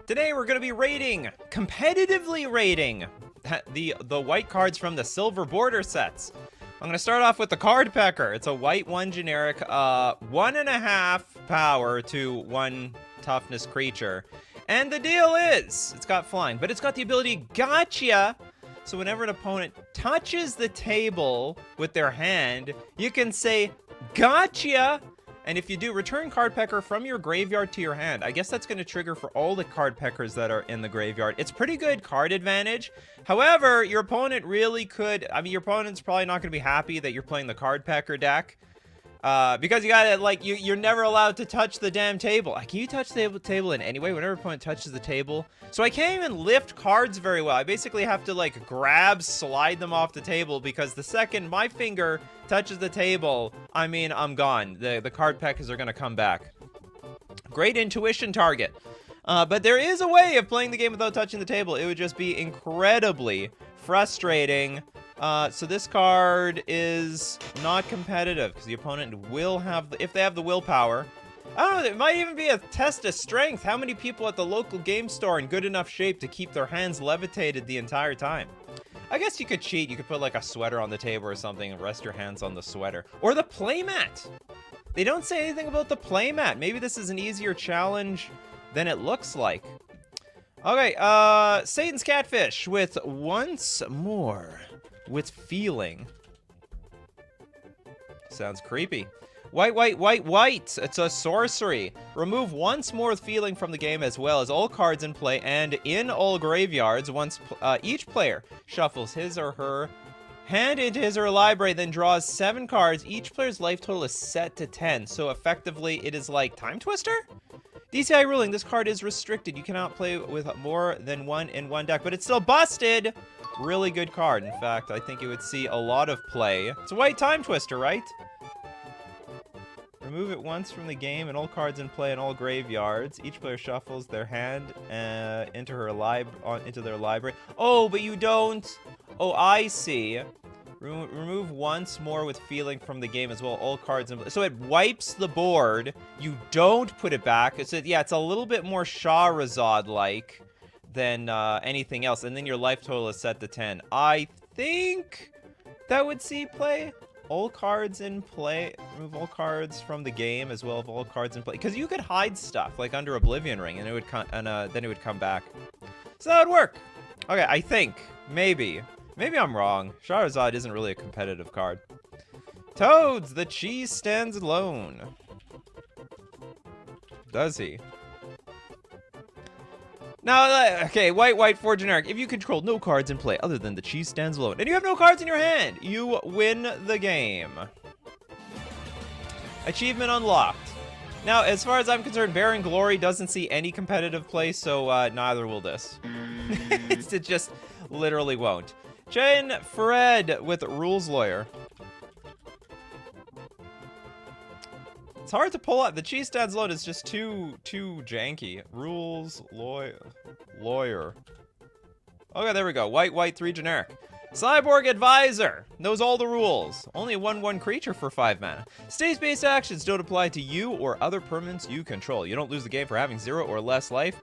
Today we're going to be competitively rating the white cards from the silver border sets. I'm going to start off with the Card Pecker. It's a white 1 generic, 1.5 power to 1 toughness creature. And the deal is, it's got flying, but it's got the ability Gotcha. So whenever an opponent touches the table with their hand, you can say Gotcha. And if you do, return Card Pecker from your graveyard to your hand. I guess that's going to trigger for all the Card Peckers that are in the graveyard. It's pretty good card advantage. However, your opponent really could... I mean, your opponent's probably not going to be happy that you're playing the Card Pecker deck. Because you gotta, like, you're never allowed to touch the damn table. Can you touch the table in any way whenever opponent touches the table? So I can't even lift cards very well. I basically have to, like, slide them off the table, because the second my finger touches the table, I mean, I'm gone. The Card Peckers are gonna come back. Great intuition target. But there is a way of playing the game without touching the table. It would just be incredibly frustrating. So this card is not competitive because the opponent will have, if they have the willpower. I don't know, it might even be a test of strength. How many people at the local game store in good enough shape to keep their hands levitated the entire time? I guess you could cheat. You could put like a sweater on the table or something and rest your hands on the sweater. Or the playmat. They don't say anything about the playmat. Maybe this is an easier challenge than it looks like. Okay, Satan's Catfish with Once More with Feeling. Sounds creepy. White, white, white, white. It's a sorcery. Remove Once More with Feeling from the game, as well as all cards in play and in all graveyards. Once each player shuffles his or her hand into his or her library, then draws 7 cards. Each player's life total is set to 10. So effectively, it is like Time Twister? DCI ruling, this card is restricted. You cannot play with more than one in one deck, but it's still busted. Really good card. In fact, I think it would see a lot of play. It's a white Time Twister, right? Remove it once from the game and all cards in play in all graveyards. Each player shuffles their hand into their library. Oh, but you don't. Oh, I see. Remove Once More with Feeling from the game, as well all cards in play. So it wipes the board. You don't put it back. It's a little bit more Shahrazad-like than anything else, and then your life total is set to 10. I think that would see play. All cards in play. Remove all cards from the game, as well as all cards in play, because you could hide stuff like under Oblivion Ring, and it would then it would come back. So that would work. Okay, I think maybe I'm wrong. Shahrazad isn't really a competitive card. Toads, the cheese stands alone. Does he? Now, okay, white, white, 4 generic. If you control no cards in play other than the cheese stands alone, and you have no cards in your hand, you win the game. Achievement unlocked. Now, as far as I'm concerned, Baron Glory doesn't see any competitive play, so neither will this. It just literally won't. Chain Fred with Rules Lawyer. It's hard to pull out. The cheese stands alone is just too janky. Rules lawyer. Okay, there we go. White, white, 3 generic. Cyborg Advisor knows all the rules. Only a 1/1 creature for 5 mana. Stage-based actions don't apply to you or other permanents you control. You don't lose the game for having 0 or less life.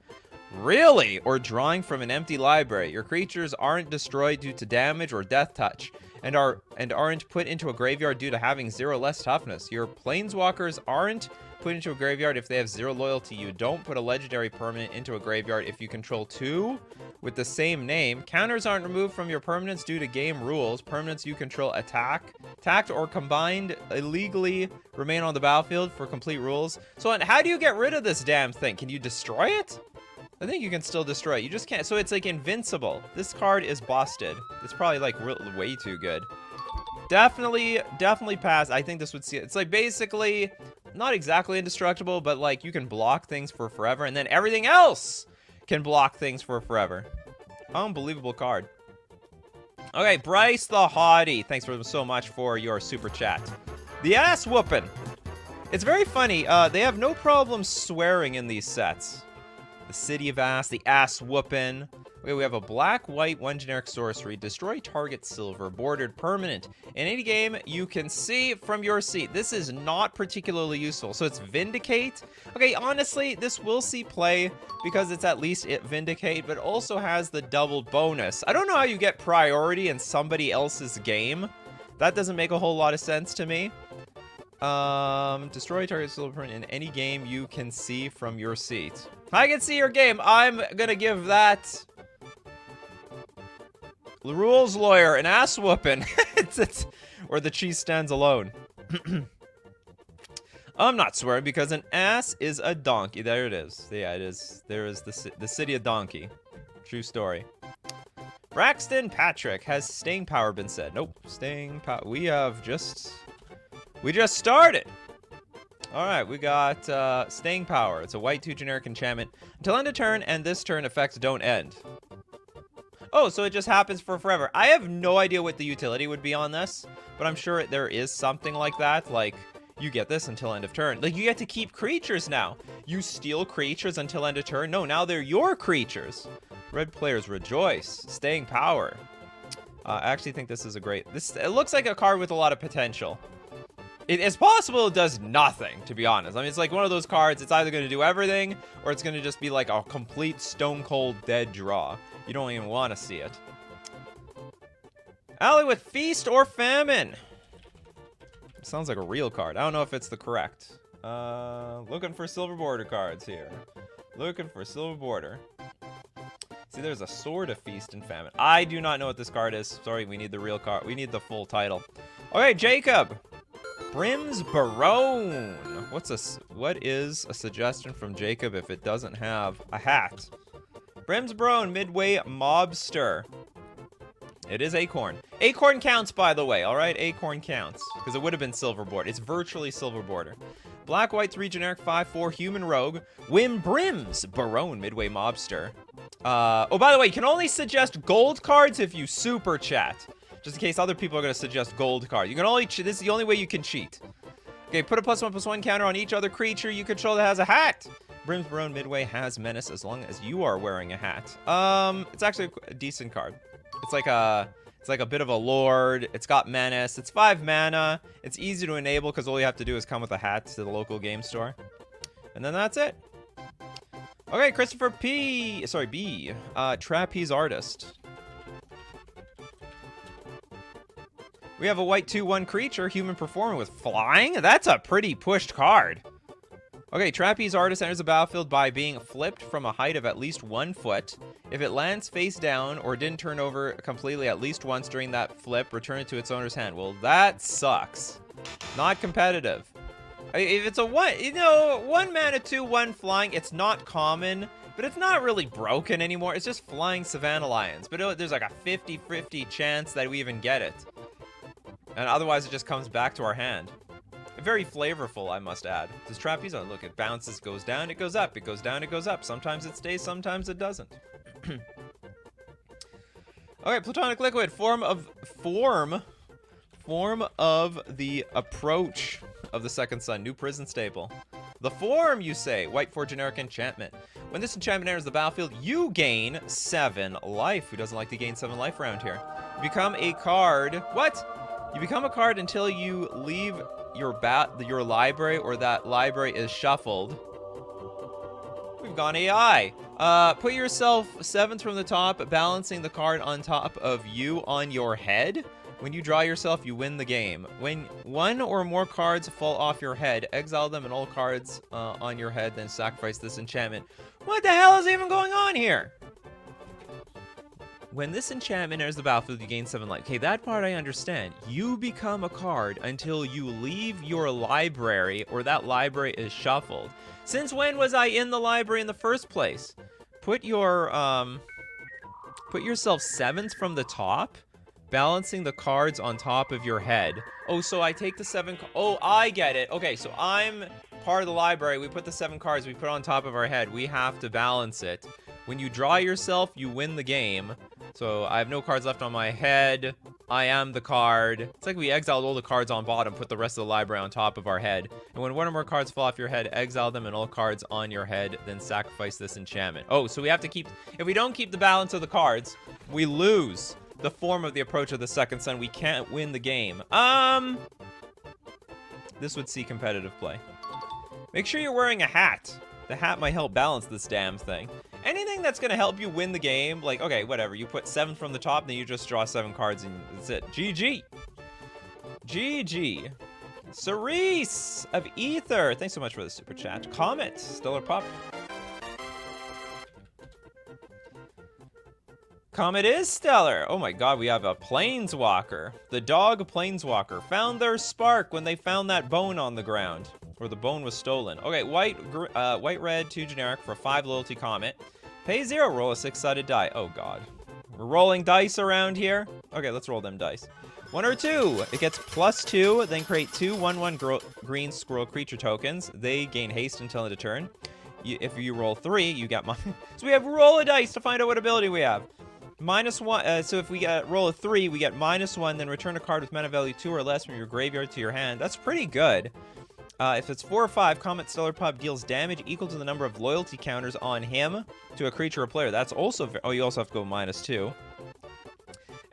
Really? Or drawing from an empty library. Your creatures aren't destroyed due to damage or death touch, and aren't put into a graveyard due to having 0 less toughness. Your planeswalkers aren't put into a graveyard if they have 0 loyalty. You don't put a legendary permanent into a graveyard if you control 2 with the same name. Counters aren't removed from your permanents due to game rules. Permanents you control attacked or combined illegally remain on the battlefield for complete rules. So how do you get rid of this damn thing? Can you destroy it? I think you can still destroy it. You just can't. So it's like invincible. This card is busted. It's probably like way too good. Definitely pass. I think this would see it. It's like basically not exactly indestructible, but like you can block things for forever, and then everything else can block things for forever. Unbelievable card. Okay, Bryce the Haughty. Thanks so much for your super chat. The ass whooping. It's very funny. They have no problem swearing in these sets. The City of Ass, the ass whooping. Okay, we have a black-white, 1 generic sorcery. Destroy target silver, bordered permanent. In any game, you can see from your seat. This is not particularly useful. So it's Vindicate. Okay, honestly, this will see play because it's at least Vindicate, but also has the double bonus. I don't know how you get priority in somebody else's game. That doesn't make a whole lot of sense to me. Destroy target silver permanent in any game you can see from your seat. I can see your game. I'm gonna give that the rules lawyer an ass whooping. Or the cheese stands alone. I'm not swearing because an ass is a donkey. There it is. Yeah, it is. There is the city of Donkey. True story. Braxton Patrick. Has staying power been said? Nope. Staying power. We just started. All right, we got staying power. It's a white 2 generic enchantment. Until end of turn, and this turn effects don't end. Oh, so it just happens for forever. I have no idea what the utility would be on this, but I'm sure there is something like that. Like, you get this until end of turn. Like, you get to keep creatures now. You steal creatures until end of turn. No, now they're your creatures. Red players rejoice. Staying power. I actually think this is a great... It looks like a card with a lot of potential. It's possible it does nothing, to be honest. I mean, it's like one of those cards, it's either going to do everything, or it's going to just be like a complete stone-cold dead draw. You don't even want to see it. Alley with Feast or Famine. Sounds like a real card. I don't know if it's the correct. Looking for silver border cards here. Looking for silver border. See, there's a Sword of Feast and Famine. I do not know what this card is. Sorry, we need the real card. We need the full title. Okay, Jacob. Brim's Barone. What is a suggestion from Jacob if it doesn't have a hat? Brim's Barone, Midway Mobster. It is Acorn. Acorn counts, by the way, all right? Acorn counts, because it would have been silver border. It's virtually silver border. Black, white, 3 generic, 5/4 human rogue. Wim Brim's Barone, Midway Mobster. Oh, by the way, you can only suggest gold cards if you super chat. Just in case other people are going to suggest gold card. You can only this is the only way you can cheat. Okay, put a +1/+1 counter on each other creature you control that has a hat. Brim's Barone Midway has menace as long as you are wearing a hat. It's actually a decent card. It's like a bit of a lord. It's got menace. It's 5 mana. It's easy to enable because all you have to do is come with a hat to the local game store. And then that's it. Okay, Christopher B. Trapeze Artist. We have a white 2/1 creature, human performer with flying. That's a pretty pushed card. Okay, Trapeze Artist enters the battlefield by being flipped from a height of at least 1 foot. If it lands face down or didn't turn over completely at least once during that flip, return it to its owner's hand. Well, that sucks. Not competitive. If it's a 1 mana 2/1 flying, it's not common, but it's not really broken anymore. It's just flying Savannah Lions. But there's like a 50-50 chance that we even get it. And otherwise, it just comes back to our hand. Very flavorful, I must add. This Trapeze, oh, look, it bounces, goes down, it goes up, it goes down, it goes up. Sometimes it stays, sometimes it doesn't. Okay, Platonic Liquid, form of the approach of the second sun, new prison staple. The form, you say, white 4 generic enchantment. When this enchantment enters the battlefield, you gain 7 life. Who doesn't like to gain 7 life around here? You become a card. What? You become a card until you leave your library or that library is shuffled. We've gone AI. Put yourself 7th from the top, balancing the card on top of you on your head. When you draw yourself, you win the game. When 1 or more cards fall off your head, exile them and all cards on your head, then sacrifice this enchantment. What the hell is even going on here? When this enchantment enters the battlefield, you gain 7 life. Okay, that part I understand. You become a card until you leave your library or that library is shuffled. Since when was I in the library in the first place? Put yourself 7th from the top, balancing the cards on top of your head. Oh, so I take the 7. Oh, I get it. Okay, so I'm part of the library. We put the 7 cards we put on top of our head. We have to balance it. When you draw yourself, you win the game. So I have no cards left on my head. I am the card. It's like we exiled all the cards on bottom, put the rest of the library on top of our head. And when one or more cards fall off your head, exile them and all cards on your head, then sacrifice this enchantment. Oh, so we have to keep... If we don't keep the balance of the cards, we lose the form of the Approach of the Second Sun. We can't win the game. This would see competitive play. Make sure you're wearing a hat. The hat might help balance this damn thing. Anything that's going to help you win the game, like, okay, whatever. You put 7 from the top, then you just draw 7 cards, and that's it. GG. GG. Cerise of Ether. Thanks so much for the super chat. Comet. Stellar Pup. Comet is stellar. Oh my god, we have a Planeswalker. The dog Planeswalker found their spark when they found that bone on the ground. Or the bone was stolen. Okay, white, red, 2 generic for 5 loyalty Comet. Pay 0, roll a 6-sided die. Oh god. We're rolling dice around here. Okay, let's roll them dice. 1 or 2. It gets +2, then create 2 1/1 green squirrel creature tokens. They gain haste until end of turn. If you roll 3, you get mine. So we have roll a dice to find out what ability we have. -1, so if we roll a 3, we get -1, then return a card with mana value 2 or less from your graveyard to your hand. That's pretty good. If it's 4 or 5, Comet Stellar Pup deals damage equal to the number of loyalty counters on him to a creature or player. That's also... Oh, you also have to go -2.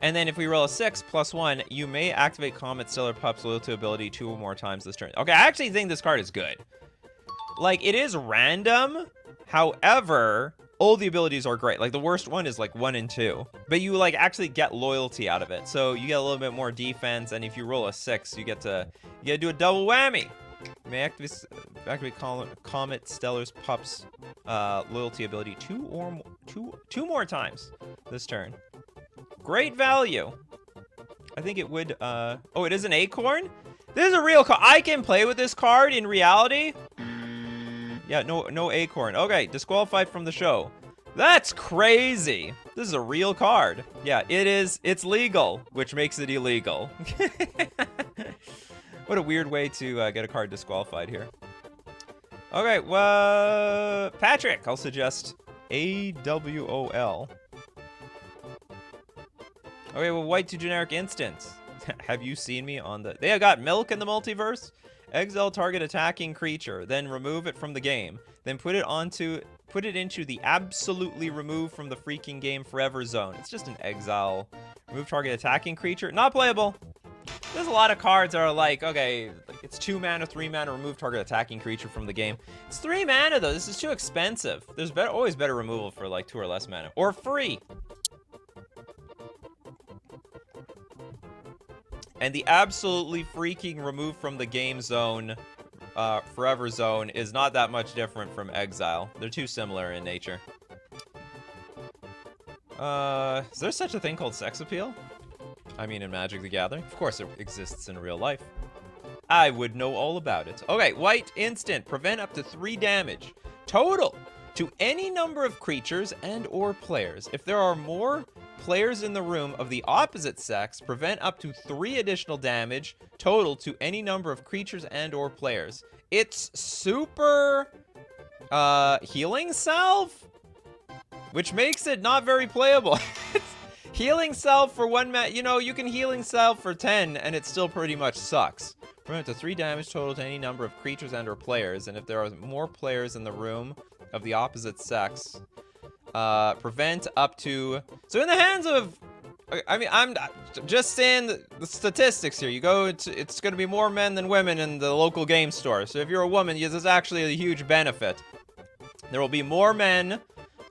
And then if we roll a 6, +1, you may activate Comet Stellar Pup's loyalty ability 2 or more times this turn. Okay, I actually think this card is good. Like, it is random. However, all the abilities are great. Like, the worst one is, like, 1 and 2. But you, like, actually get loyalty out of it. So you get a little bit more defense, and if you roll a 6, you get to do a double whammy. You may activate Comet Stellar Pup's loyalty ability 2 more times this turn. Great value. I think it would... Oh, it is an acorn? This is a real card. I can play with this card in reality. Yeah, no acorn. Okay, disqualified from the show. That's crazy. This is a real card. Yeah, it is. It's legal, which makes it illegal. What a weird way to get a card disqualified here. Okay, well, Patrick, I'll suggest AWOL. Okay, well, white to generic instant. Have you seen me on the... They have got milk in the multiverse? Exile target attacking creature, then remove it from the game. Then put it into the absolutely remove from the freaking game forever zone. It's just an exile. Remove target attacking creature. Not playable. There's a lot of cards that are like, okay, it's 2 mana, 3 mana, remove target attacking creature from the game. It's 3 mana though, this is too expensive. There's always better removal for like 2 or less mana. Or free. And the absolutely freaking remove from the game zone, forever zone, is not that much different from exile. They're too similar in nature. Is there such a thing called sex appeal? I mean, in Magic the Gathering? Of course it exists in real life. I would know all about it. Okay, white instant. Prevent up to 3 damage. Total. To any number of creatures and or players. If there are more players in the room of the opposite sex, prevent up to 3 additional damage total to any number of creatures and or players. It's super healing salve, which makes it not very playable. Healing salve for 1 mana. You know, you can healing salve for 10 and it still pretty much sucks. Prevent up to 3 damage total to any number of creatures and or players, and if there are more players in the room of the opposite sex, prevent up to... So in the hands of... I mean, I'm just saying the statistics here. You go, it's going to be more men than women in the local game store. So if you're a woman, this is actually a huge benefit. There will be more men,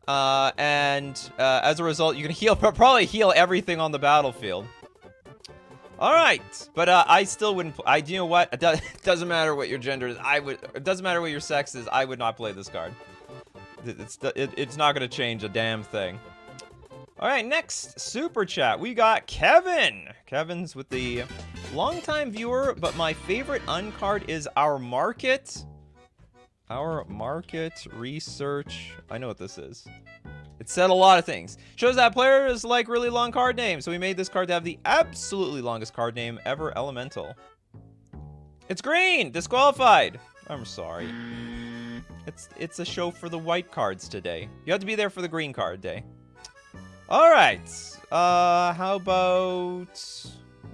and as a result, you can probably heal everything on the battlefield. All right, but I still wouldn't. You know what? It doesn't matter what your gender is. It doesn't matter what your sex is. I would not play this card. It's not going to change a damn thing. All right, next super chat. We got Kevin. Kevin's with the longtime viewer, but my favorite uncard is our market. Our market research. I know what this is. It said a lot of things. Shows that players like really long card names, so we made this card to have the absolutely longest card name ever, Elemental. It's green! Disqualified! I'm sorry. It's a show for the white cards today. You have to be there for the green card day. Alright. How about...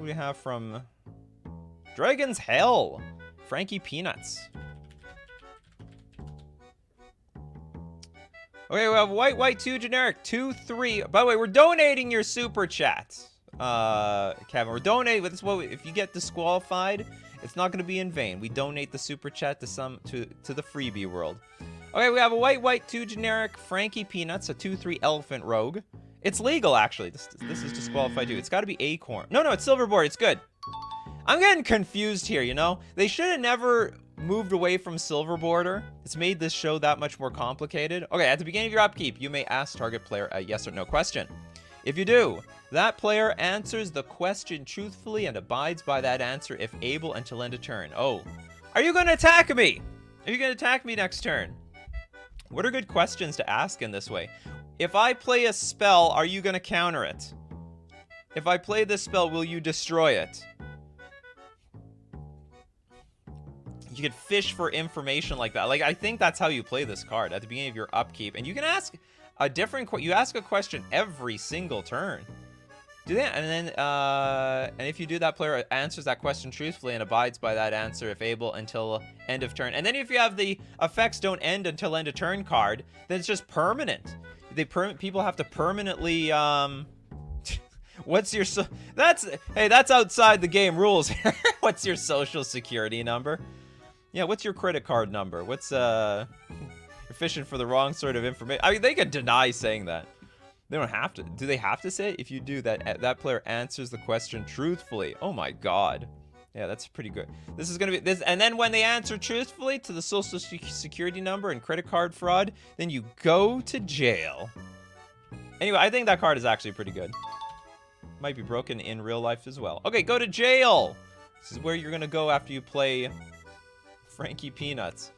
What do we have from Dragon's Hell? Frankie Peanuts. Okay, we have white, 2 generic, 2, 3. By the way, we're donating your super chat, Kevin. We're donating. This is what if you get disqualified, it's not going to be in vain. We donate the super chat to the freebie world. Okay, we have a white, 2 generic, Frankie Peanuts, a 2, 3 elephant rogue. It's legal, actually. This is disqualified too. It's got to be acorn. No, it's silverboard. It's good. I'm getting confused here, you know? They should have never moved away from silver border. It's made this show that much more complicated. Okay, at the beginning of your upkeep, you may ask target player a yes or no question. If you do, that player answers the question truthfully and abides by that answer if able until end of turn. Oh, are you going to attack me? Are you going to attack me next turn? What are good questions to ask in this way? If I play a spell, are you going to counter it? If I play this spell, will you destroy it? You could fish for information like that. Like, I think that's how you play this card at the beginning of your upkeep. And you can ask a different you ask a question every single turn. Do that, and then and if you do, that player answers that question truthfully and abides by that answer if able until end of turn. And then if you have the effects don't end until end of turn card, then it's just permanent. People have to permanently what's your that's outside the game rules here. What's your social security number? Yeah, what's your credit card number? What's you're fishing for the wrong sort of information. I mean, they could deny saying that. They don't have to. Do they have to say it? If you do that, that player answers the question truthfully. Oh my god. Yeah, that's pretty good. This is gonna be this, and then when they answer truthfully to the social security number and credit card fraud, then you go to jail. Anyway, I think that card is actually pretty good. Might be broken in real life as well. Okay, go to jail. This is where you're gonna go after you play Frankie Peanuts.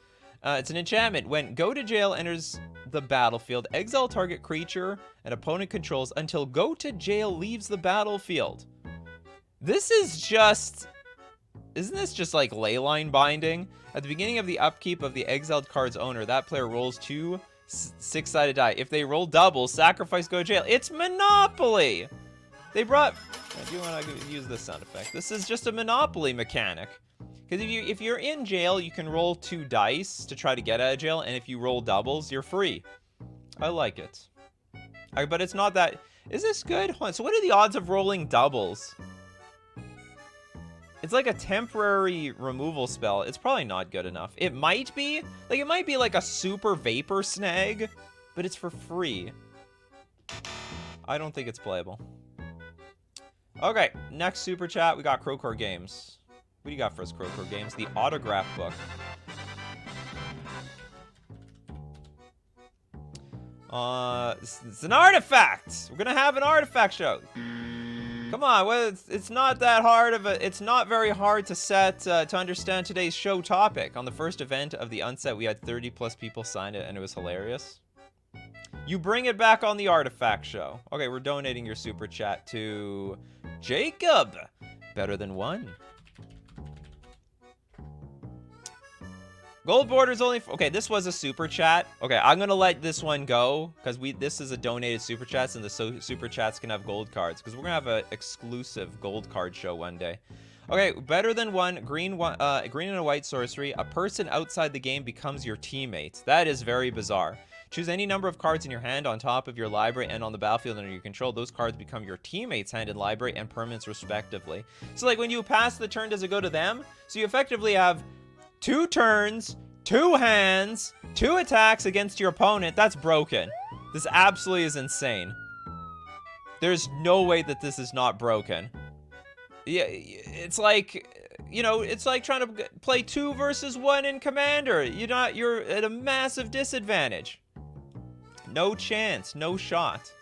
It's an enchantment. When go to jail enters the battlefield, exile target creature an opponent controls until go to jail leaves the battlefield. This is just... Isn't this just like leyline binding? At the beginning of the upkeep of the exiled card's owner, that player rolls 2 6-sided die. If they roll double, sacrifice, go to jail. It's Monopoly! They brought... Do you want to use this sound effect? This is just a Monopoly mechanic. Because if you're in jail, you can roll 2 dice to try to get out of jail, and if you roll doubles, you're free. I like it. But it's not that... Is this good? Hold on. So what are the odds of rolling doubles? It's like a temporary removal spell. It's probably not good enough. It might be. Like, it might be like a super vapor snag, but it's for free. I don't think it's playable. Okay, next super chat, we got Crowcore Games. What do you got for us, Crowcore Games? The autograph book. It's an artifact! We're gonna have an artifact show. Come on, well, it's not that hard of a... It's not very hard to set, to understand today's show topic. On the first event of the Unset, we had 30+ people sign it, and it was hilarious. You bring it back on the artifact show. Okay, we're donating your super chat to Jacob. Better than one. Gold borders only... Okay, this was a super chat. Okay, I'm gonna let this one go because this is a donated super chats, and the super chats can have gold cards because we're gonna have an exclusive gold card show one day. Okay, better than one. Green and a white sorcery. A person outside the game becomes your teammate. That is very bizarre. Choose any number of cards in your hand on top of your library and on the battlefield under your control. Those cards become your teammate's hand in library and permanents respectively. So like when you pass the turn, does it go to them? So you effectively have 2 turns, 2 hands, 2 attacks against your opponent. That's broken. This absolutely is insane. There's no way that this is not broken. Yeah, it's like, you know, it's like trying to play 2 versus 1 in Commander. You're at a massive disadvantage. No chance, no shot.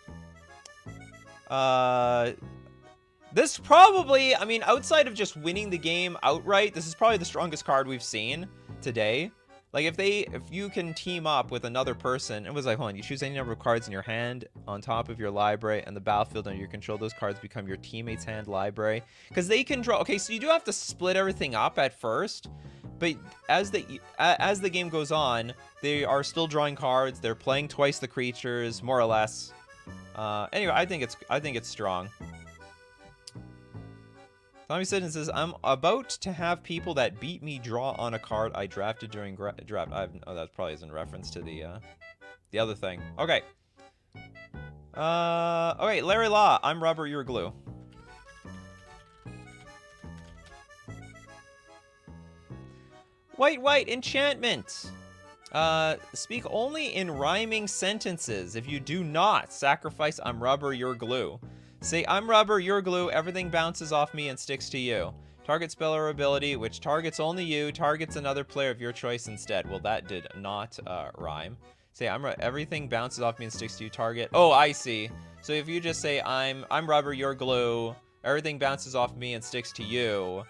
This probably, I mean, outside of just winning the game outright, this is probably the strongest card we've seen today. Like, if you can team up with another person, it was like, hold on, you choose any number of cards in your hand on top of your library and the battlefield under your control, those cards become your teammate's hand library. Because they can draw, okay, so you do have to split everything up at first, but as the game goes on, they are still drawing cards, they're playing twice the creatures, more or less. Anyway, I think it's strong. Tommy Sidden says, I'm about to have people that beat me draw on a card I drafted during draft. Oh, that probably is in reference to the other thing. Okay. Okay, Larry Law. I'm rubber, you're glue. White enchantment. Speak only in rhyming sentences. If you do not, sacrifice I'm rubber, you're glue. Say, I'm rubber, you're glue, everything bounces off me and sticks to you. Target spell or ability, which targets only you, targets another player of your choice instead. Well, that did not rhyme. Say, everything bounces off me and sticks to you, target. Oh, I see. So if you just say, I'm rubber, you're glue, everything bounces off me and sticks to you,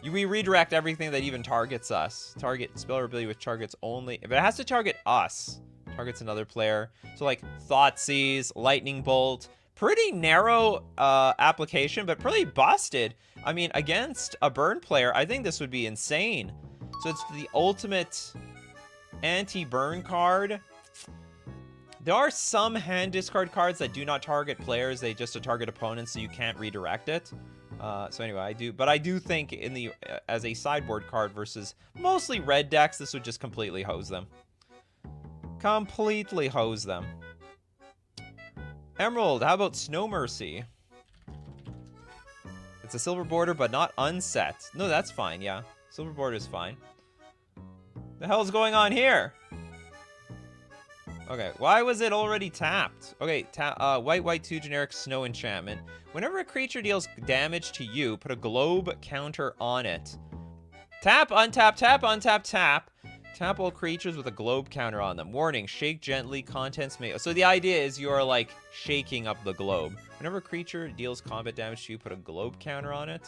we redirect everything that even targets us. Target spell or ability, which targets only... If it has to target us, targets another player. So like, Thoughtseize, Lightning Bolt... Pretty narrow application, but pretty busted. I mean, against a burn player, I think this would be insane. So it's the ultimate anti-burn card. There are some hand discard cards that do not target players. They just target opponents, so you can't redirect it. So anyway, I do think in the as a sideboard card versus mostly red decks, this would just completely hose them. Completely hose them. Emerald, how about Snow Mercy? It's a silver border, but not unset. No, that's fine, yeah. Silver border is fine. The hell's going on here? Okay, why was it already tapped? Okay, white 2 generic snow enchantment. Whenever a creature deals damage to you, put a globe counter on it. Tap, untap, tap, untap, tap. Tap all creatures with a globe counter on them. Warning, shake gently, contents may... So the idea is you're, like, shaking up the globe. Whenever a creature deals combat damage to you, put a globe counter on it.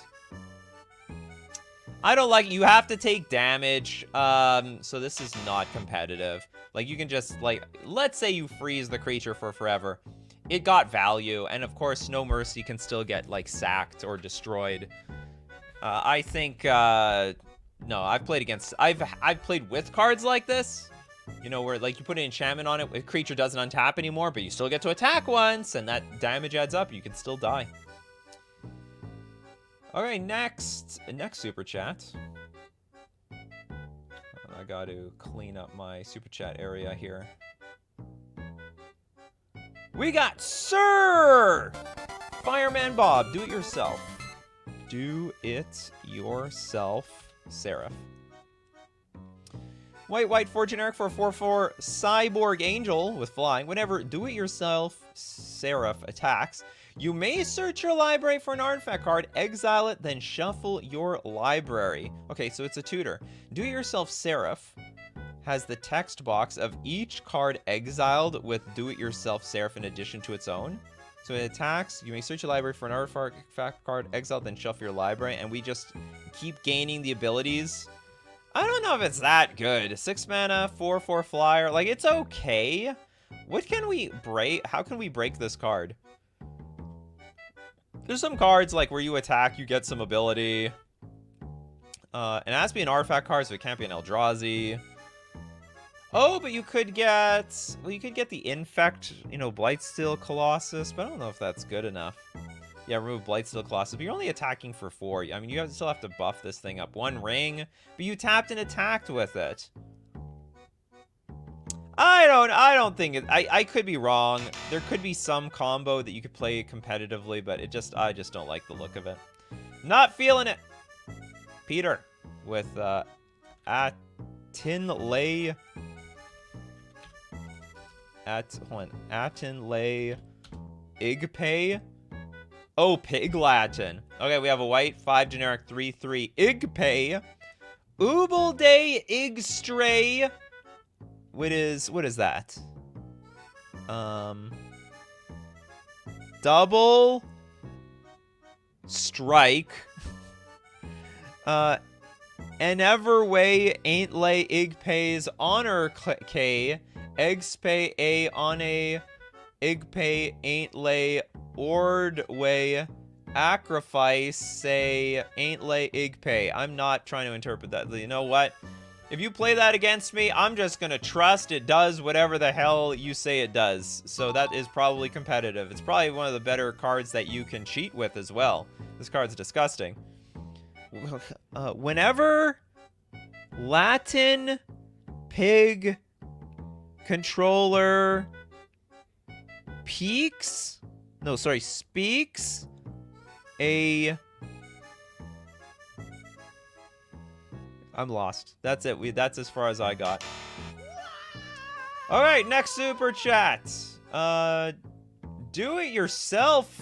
I don't like it. You have to take damage, so this is not competitive. Like, you can just, like... Let's say you freeze the creature for forever. It got value, and of course, No Mercy can still get, like, sacked or destroyed. I think, no, I've played against... I've played with cards like this. You know, where, like, you put an enchantment on it, a creature doesn't untap anymore, but you still get to attack once, and that damage adds up. You can still die. Okay, next super chat. I got to clean up my super chat area here. We got Sir Fireman Bob. Do it yourself. Do it yourself. Seraph. White 4 generic for a 4/4 cyborg angel with flying. Whenever do-it-yourself Seraph attacks, you may search your library for an artifact card, exile it, then shuffle your library. Okay, so it's a tutor. Do-it-yourself Seraph has the text box of each card exiled with do-it-yourself Seraph in addition to its own. So it attacks, you may search your library for an artifact card, exile, then shuffle your library, and we just keep gaining the abilities. I don't know if it's that good. 6 mana, 4/4 flyer, like, it's okay. What can we break? How can we break this card? There's some cards, like, where you attack, you get some ability. And it has to be an artifact card, so it can't be an Eldrazi. Oh, but you could get... Well, you could get the Infect, you know, Blightsteel Colossus, but I don't know if that's good enough. Yeah, remove Blightsteel Colossus, but you're only attacking for 4. I mean, you still have to buff this thing up. 1 ring, but you tapped and attacked with it. I don't think it... I could be wrong. There could be some combo that you could play competitively, but I just don't like the look of it. Not feeling it. Peter with Atinlay... Atinlay Igpay. Oh, Pig Latin. Okay, we have a white 5 generic 3/3 Igpay. Ubalday Igstray. What is that? Double strike. And Everway ain't lay Igpay's honor K. Egspay a on a Igpay ain't lay Ordway Acrifice say ain't lay Igpay. I'm not trying to interpret that. You know what? If you play that against me, I'm just gonna trust it does whatever the hell you say it does. So that is probably competitive. It's probably one of the better cards that you can cheat with as well. This card's disgusting. whenever Latin pig controller speaks a... I'm lost. That's it. That's as far as I got. All right, next super chat. Do it yourself,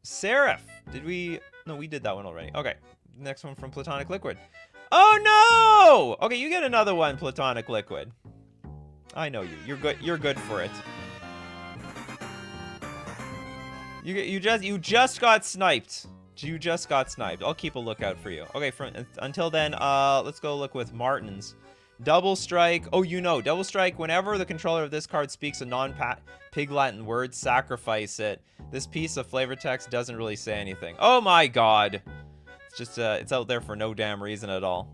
Seraph. Did we? No, we did that one already. Okay, next one from Platonic Liquid. Oh no! Okay, you get another one, Platonic Liquid. I know you. You're good. You're good for it. You just got sniped. You just got sniped. I'll keep a lookout for you. Okay, until then, let's go look with Martin's. Double strike. Oh, double strike. Whenever the controller of this card speaks a non-pig Latin word, sacrifice it. This piece of flavor text doesn't really say anything. Oh my god. It's just, it's out there for no damn reason at all.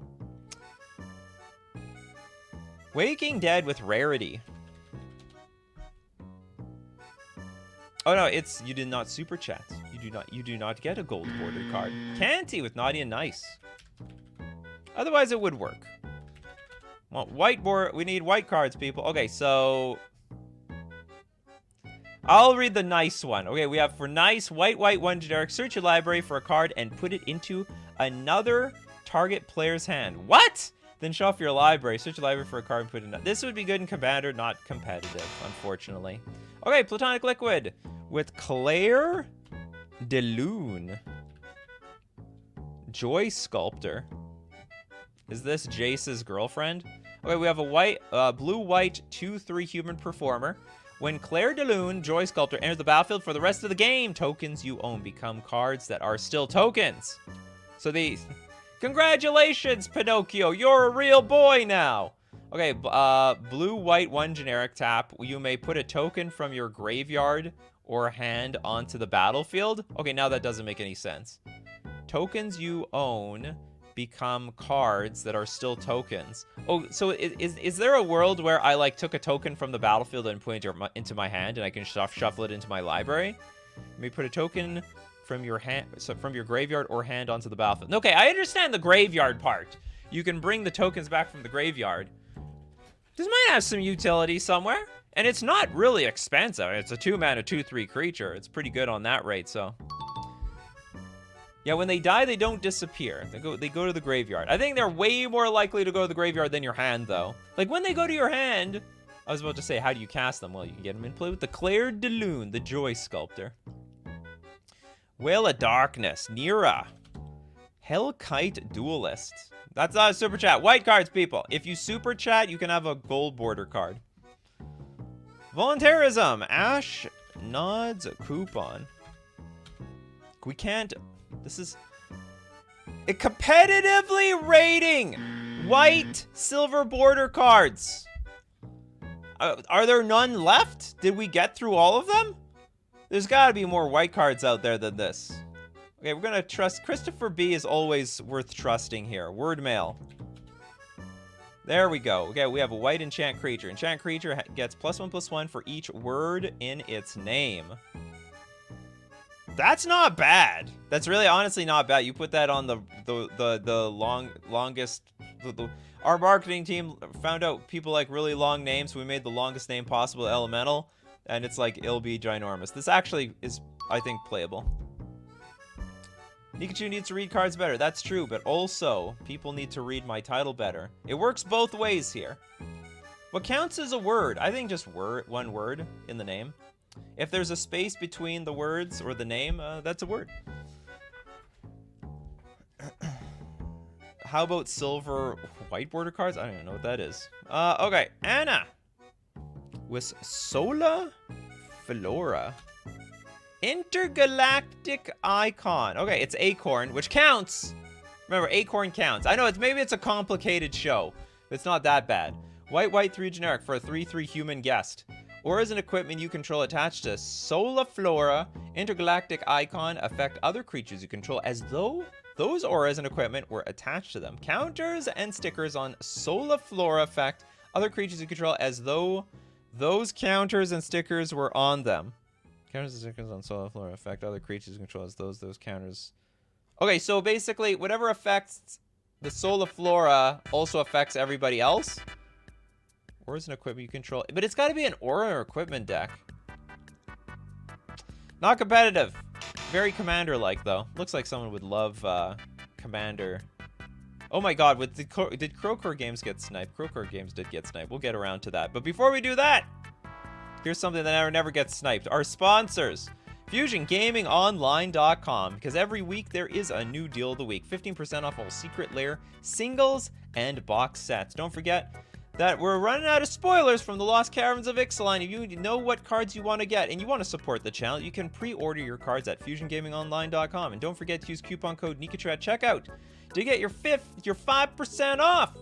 Waking Dead with rarity. Oh no, you did not super chat. You do not get a gold border card. Canty with naughty and nice. Otherwise it would work. Well, we need white cards, people. Okay, so I'll read the nice one. Okay, we have for nice, white, one generic. Search your library for a card and put it into another target player's hand. What? Then shuffle your library. Search your library for a card and put it in. This would be good in Commander, not competitive, unfortunately. Okay, Platonic Liquid with Claire de Lune. Joy Sculptor. Is this Jace's girlfriend? Okay, we have a blue-white 2/3 human performer. When Claire de Lune, Joy Sculptor, enters the battlefield for the rest of the game, tokens you own become cards that are still tokens. So these... Congratulations, Pinocchio! You're a real boy now! Okay, blue-white 1 generic tap. You may put a token from your graveyard or hand onto the battlefield. Okay, now that doesn't make any sense. Tokens you own become cards that are still tokens. Oh, so is there a world where I like took a token from the battlefield and put it into my hand and I can shuffle it into my library? You may put a token from your hand, so from your graveyard or hand onto the battlefield. Okay, I understand the graveyard part. You can bring the tokens back from the graveyard. This might have some utility somewhere, and it's not really expensive. It's a 2-mana 2/3 creature. It's pretty good on that rate, so. Yeah, when they die, they don't disappear. They go to the graveyard. I think they're way more likely to go to the graveyard than your hand, though. Like, when they go to your hand, I was about to say, how do you cast them? Well, you can get them in play with the Claire de Lune, the Joy Sculptor. Whale of Darkness, Nira. Hellkite Duelist. That's not a super chat. White cards, people. If you super chat, you can have a gold border card. Voluntarism. Ash nods a coupon. We can't... This is... It competitively rating white silver border cards. Are there none left? Did we get through all of them? There's got to be more white cards out there than this. Okay, we're going to trust... Christopher B is always worth trusting here. Word mail. There we go. Okay, we have a white enchant creature. Enchant creature gets +1/+1 for each word in its name. That's not bad. That's really honestly not bad. You put that on the longest... Our marketing team found out people like really long names. So we made the longest name possible Elemental. And it's like, it'll be ginormous. This actually is, I think, playable. Nikachu needs to read cards better. That's true, but also, people need to read my title better. It works both ways here. What counts as a word? I think just one word in the name. If there's a space between the words or the name, that's a word. How about silver white border cards? I don't even know what that is. Okay, Anna. With Sola Flora. Intergalactic Icon. Okay, it's Acorn, which counts. Remember, Acorn counts. I know, maybe it's a complicated show. But it's not that bad. White 3 generic for a 3/3 human guest. Auras and equipment you control attached to Sola Flora, Intergalactic Icon affect other creatures you control as though those auras and equipment were attached to them. Counters and stickers on Sola Flora affect other creatures you control as though those counters and stickers were on them. Counters and stickers on Solar Flora affect other creatures you control as those counters Okay, so basically, whatever affects the Solar Flora also affects everybody else. Or is an equipment you control. But it's got to be an aura or equipment deck. Not competitive. Very Commander-like, though. Looks like someone would love Commander. Oh my god, did Crocore Games get sniped? Crocore Games did get sniped. We'll get around to that. But before we do that, here's something that never gets sniped. Our sponsors. FusionGamingOnline.com, because every week there is a new deal of the week. 15% off all Secret Lair singles and box sets. Don't forget that we're running out of spoilers from the Lost Caverns of Ixalan. If you know what cards you want to get and you want to support the channel, you can pre-order your cards at FusionGamingOnline.com. And don't forget to use coupon code Nikachu at checkout to get your 5% off.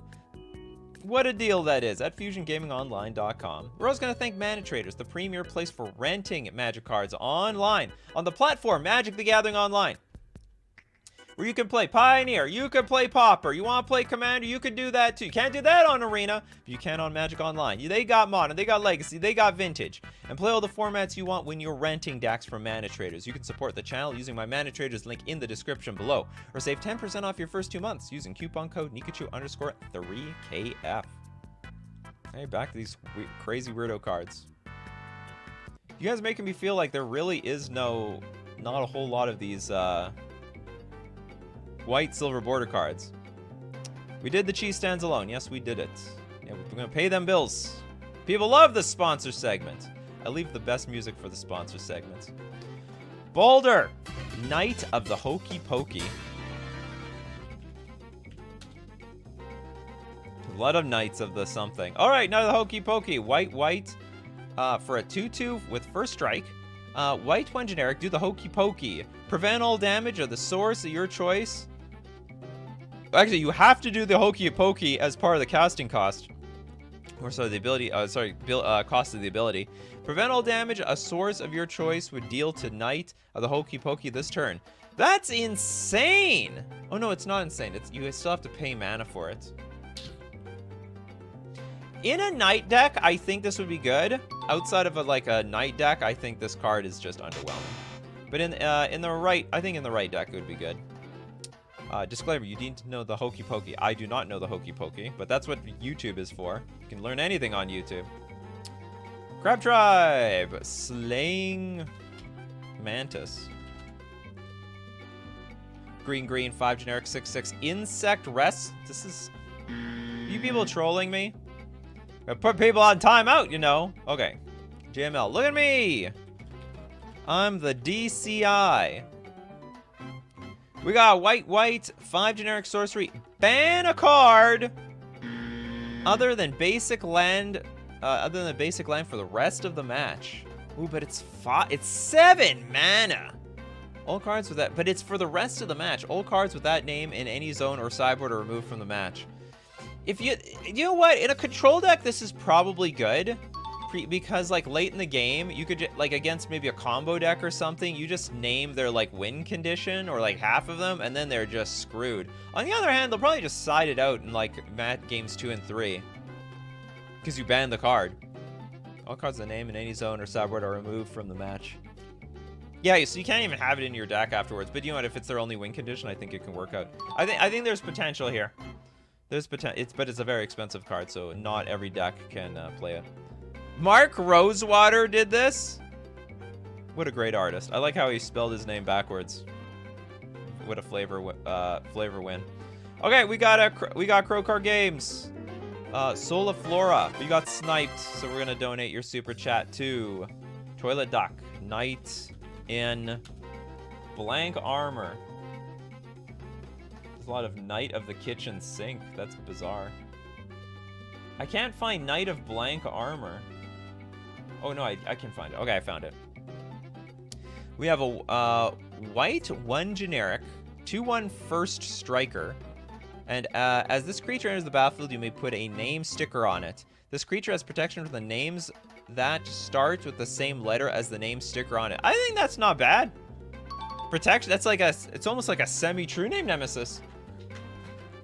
What a deal that is at FusionGamingOnline.com. We're also going to thank Mana Traders, the premier place for renting Magic cards online on the platform Magic the Gathering Online, where you can play Pioneer, you can play Pauper, you want to play Commander, you can do that too. You can't do that on Arena, but you can on Magic Online. They got Modern, they got Legacy, they got Vintage, and play all the formats you want when you're renting decks from Mana Traders. You can support the channel using my Mana Traders link in the description below, or save 10% off your first 2 months using coupon code Nikachu_3KF. Hey, back to these crazy weirdo cards. You guys making me feel like there really is not a whole lot of these white silver border cards. We did the cheese stands alone. Yes, we did it. Yeah, we're gonna pay them bills. People love the sponsor segment. I leave the best music for the sponsor segment. Boulder, Knight of the Hokey Pokey. A lot of Knights of the something. All right, Knight of the Hokey Pokey. White, for a 2/2 with first strike. White 1 generic, do the Hokey Pokey. Prevent all damage of the source of your choice. Actually, you have to do the Hokey Pokey as part of the casting cost. Or sorry, the ability, cost of the ability. Prevent all damage a source of your choice would deal to Knight of the Hokey Pokey this turn. That's insane! Oh no, it's not insane. You still have to pay mana for it. In a Knight deck, I think this would be good. Outside of a Knight deck, I think this card is just underwhelming. But in the right, I think in the right deck it would be good. Disclaimer, you need to know the Hokey Pokey. I do not know the Hokey Pokey, but that's what YouTube is for. You can learn anything on YouTube. Crab Tribe, Slaying Mantis. Green, 5 generic, 6/6. Insect Rest. This is... You people trolling me? I put people on timeout, you know. Okay. JML, look at me! I'm the DCI. We got white, 5 generic sorcery. Ban a card other than basic land for the rest of the match. Ooh, but it's 7 mana. All cards with that, but it's for the rest of the match. All cards with that name in any zone or sideboard are removed from the match. If you know what, in a control deck, this is probably good. Because late in the game, you could against maybe a combo deck or something, you just name their win condition or half of them, and then they're just screwed. On the other hand, they'll probably just side it out in games 2 and 3, because you ban the card. All cards with the name in any zone or sideboard are removed from the match. Yeah, so you can't even have it in your deck afterwards. But you know what? If it's their only win condition, I think it can work out. I think there's potential here. There's potential. But it's a very expensive card, so not every deck can play it. Mark Rosewater did this. What a great artist. I like how he spelled his name backwards. What a flavor win. Okay, we got Crocore Games. Sola Flora. We got sniped, so we're gonna donate your super chat to Toilet Duck. Knight in blank armor. There's a lot of Knight of the Kitchen Sink. That's bizarre. I can't find Knight of blank armor. Oh, no, I can find it. Okay, I found it. We have a white 1 generic, 2/1 first striker. And as this creature enters the battlefield, you may put a name sticker on it. This creature has protection for the names that starts with the same letter as the name sticker on it. I think that's not bad. Protection, that's it's almost like a semi-true name nemesis.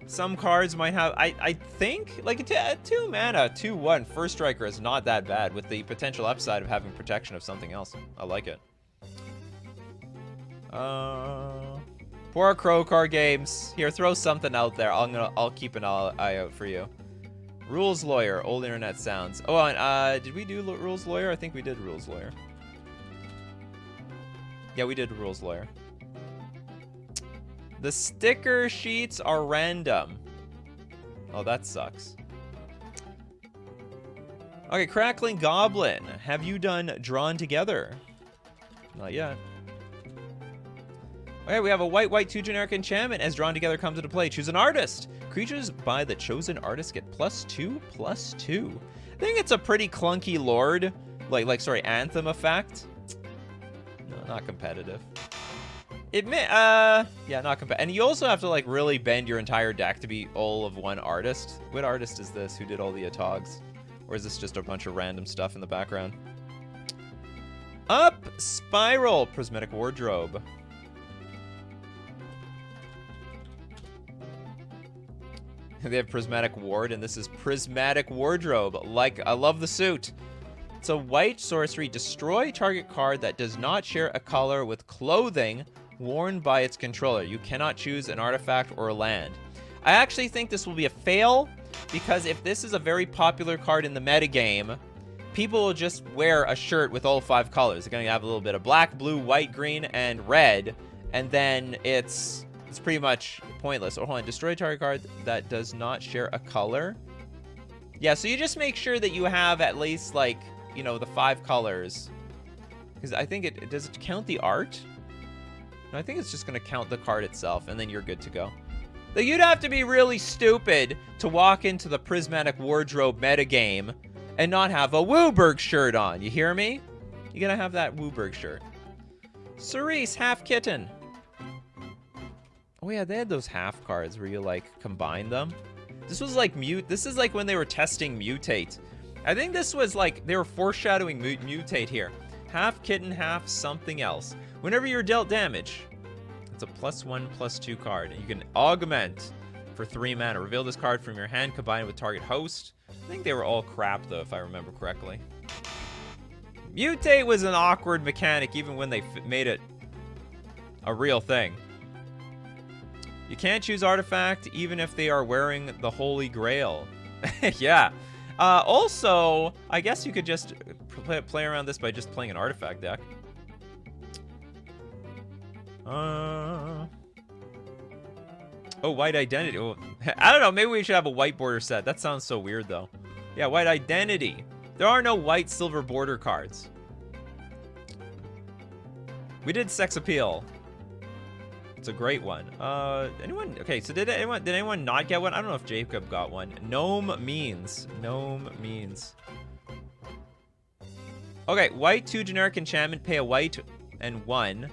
Some cards might have, I think, a 2 mana, 2/1 first striker is not that bad with the potential upside of having protection of something else. I like it. Poor Crowcar Games. Here, throw something out there. I'll keep an eye out for you. Rules Lawyer, old internet sounds. Oh, and did we do Rules Lawyer? I think we did Rules Lawyer. Yeah, we did Rules Lawyer. The sticker sheets are random. Oh, that sucks. Okay, Crackling Goblin. Have you done Drawn Together? Not yet. Okay, we have a white 2 generic enchantment as Drawn Together comes into play. Choose an artist. Creatures by the chosen artist get +2/+2. I think it's a pretty clunky lord. Sorry, Anthem effect. No, not competitive. Yeah, not competitive. And you also have to, like, really bend your entire deck to be all of one artist. What artist is this? Who did all the Atogs? Or is this just a bunch of random stuff in the background? Up Spiral, Prismatic Wardrobe. They have Prismatic Ward, and this is Prismatic Wardrobe. Like, I love the suit. It's a white sorcery. Destroy target card that does not share a color with clothing worn by its controller. You cannot choose an artifact or a land. I actually think this will be a fail, because if this is a very popular card in the metagame, people will just wear a shirt with all 5 colors. They're going to have a little bit of black, blue, white, green, and red, and then it's pretty much pointless. Oh, hold on. Destroy target card that does not share a color. Yeah, so you just make sure that you have at least, like, you know, the 5 colors. Because I think does it count the art? No, I think it's just going to count the card itself, and then you're good to go. Like, you'd have to be really stupid to walk into the Prismatic Wardrobe metagame and not have a Wooburg shirt on. You hear me? You're going to have that Wooburg shirt. Cerise, Half Kitten. Oh yeah, they had those half cards where you, like, combine them. This was like this is like when they were testing Mutate. I think this was like they were foreshadowing Mutate here. Half kitten, half something else. Whenever you're dealt damage, it's a +1/+2 card. And you can augment for 3 mana. Reveal this card from your hand, combine it with target host. I think they were all crap though, if I remember correctly. Mutate was an awkward mechanic even when they made it a real thing. You can't choose artifact even if they are wearing the Holy Grail. Yeah. Also, I guess you could just play around this by just playing an artifact deck. Oh, White Identity. Oh, I don't know. Maybe we should have a white border set. That sounds so weird, though. Yeah, White Identity. There are no white silver border cards. We did Sex Appeal. It's a great one. Anyone? Okay, so did anyone not get one? I don't know if Jacob got one. Gnome Means. Okay, white 2 generic enchantment. Pay a white and 1.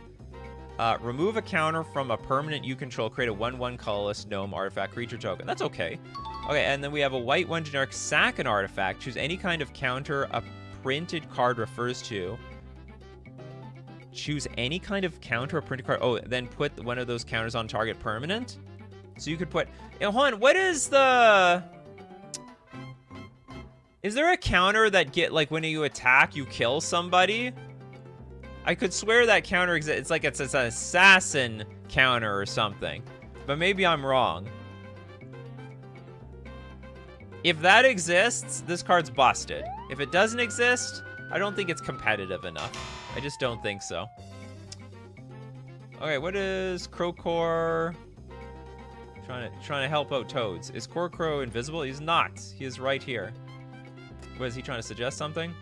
Remove a counter from a permanent you control. Create a 1/1 colorless gnome artifact creature token. That's okay. Okay, and then we have a white 1 generic. Sack an artifact. Choose any kind of counter a printed card refers to. Choose any kind of counter or printed card. Oh, then put one of those counters on target permanent. So you could put... hold on, what is the... Is there a counter that when you attack, you kill somebody? I could swear that counter exists. It's like it's an assassin counter or something. But maybe I'm wrong. If that exists, this card's busted. If it doesn't exist, I don't think it's competitive enough. I just don't think so. Okay, what is Crowcore? Trying to help out Toads. Is Crow invisible? He's not. He is right here. What is he trying to suggest something?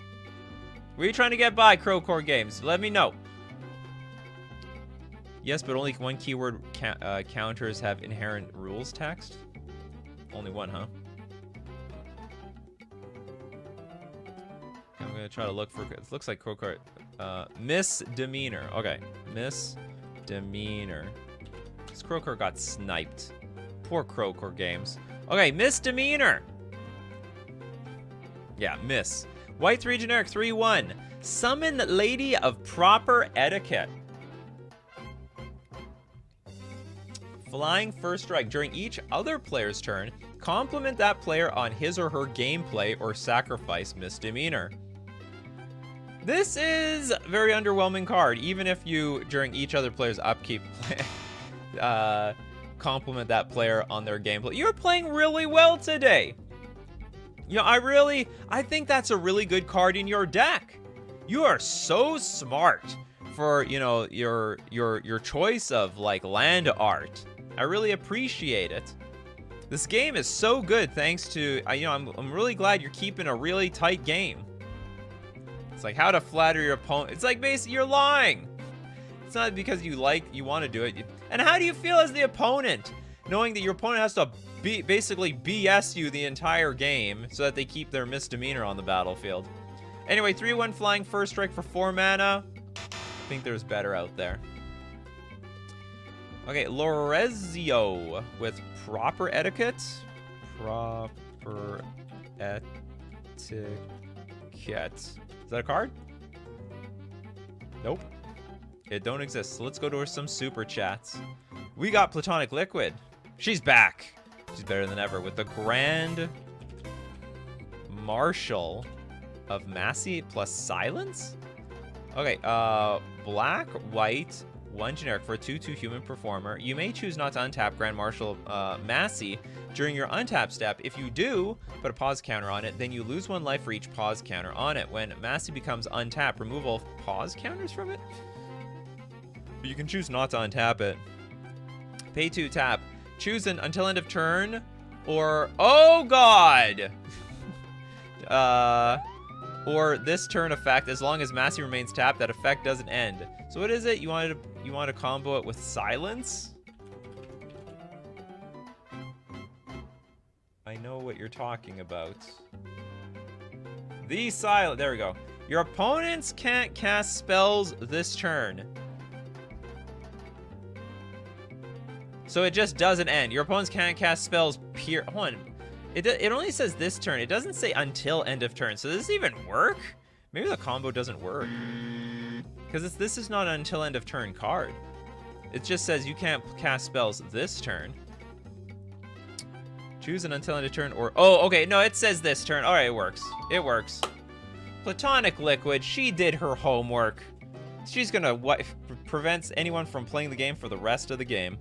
Where are you trying to get by, Crowcore Games? Let me know. Yes, but only 1 keyword counters have inherent rules text. Only 1, huh? I'm gonna try to look for. It looks like Crowcore. Misdemeanor. Okay, misdemeanor. This Crowcore got sniped. Poor Crowcore Games. Okay, misdemeanor. Yeah, miss. White 3 generic 3/1. Summon Lady of Proper Etiquette. Flying first strike. During each other player's turn, compliment that player on his or her gameplay or sacrifice misdemeanor. This is a very underwhelming card, even if you, during each other player's upkeep, compliment that player on their gameplay. You're playing really well today. You know, I think that's a really good card in your deck. You are so smart for, you know, your choice of like land art. I really appreciate it. This game is so good thanks to, you know, I'm really glad you're keeping a really tight game. It's like how to flatter your opponent. It's like basically you're lying. It's not because you want to do it. And how do you feel as the opponent, knowing that your opponent has to basically BS you the entire game so that they keep their misdemeanor on the battlefield? Anyway, 3/1 flying first strike for 4 mana. I think there's better out there. Okay, Lorezio with proper etiquette. Proper etiquette. Is that a card? Nope. It don't exist. So let's go to some super chats. We got Platonic Liquid. She's back. She's better than ever with the Grand Marshal of Massey plus Silence. Okay, black, white, 1 generic for a 2/2 human performer. You may choose not to untap Grand Marshal Massey during your untap step. If you do, put a pause counter on it, then you lose 1 life for each pause counter on it. When Massey becomes untapped, remove all pause counters from it. But you can choose not to untap it. Pay 2 tap. Choose an until end of turn, or oh god, or this turn effect. As long as Massey remains tapped, that effect doesn't end. So what is it? You want to combo it with Silence? I know what you're talking about. The silent. There we go. Your opponents can't cast spells this turn. So it just doesn't end. Your opponents can't cast spells. Hold on. It only says this turn. It doesn't say until end of turn. So does this even work? Maybe the combo doesn't work. Because this is not an until end of turn card. It just says you can't cast spells this turn. Choose an until end of turn or... Oh, okay. No, it says this turn. All right, it works. It works. Platonic Liquid. She did her homework. She's going to prevent anyone from playing the game for the rest of the game.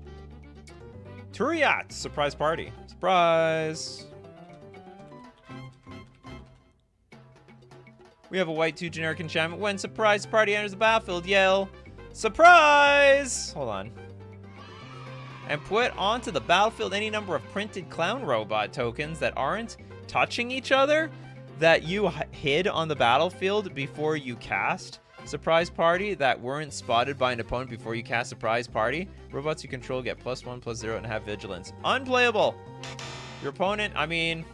Turiat. Surprise party. Surprise. We have a white 2 generic enchantment. When surprise party enters the battlefield, yell, surprise! Hold on. And put onto the battlefield any number of printed clown robot tokens that aren't touching each other that you hid on the battlefield before you cast surprise party, that weren't spotted by an opponent before you cast surprise party. Robots you control get +1/+0 and have vigilance. Unplayable. Your opponent, I mean...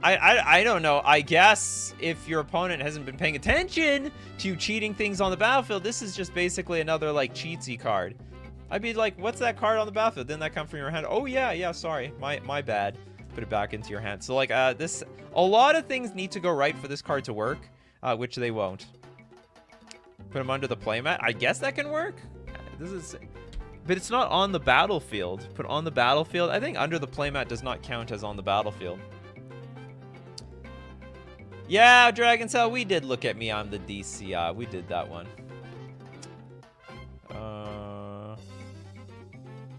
I don't know. I guess if your opponent hasn't been paying attention to you cheating things on the battlefield, this is just basically another, like, cheatsy card. I'd be like, what's that card on the battlefield? Didn't that come from your hand? Oh, yeah, sorry. My bad. Put it back into your hand. So, like, a lot of things need to go right for this card to work, which they won't. Put them under the playmat. I guess that can work. But it's not on the battlefield. Put on the battlefield. I think under the playmat does not count as on the battlefield. Yeah, Dragon Cell, we did look at me on the DCI. We did that one.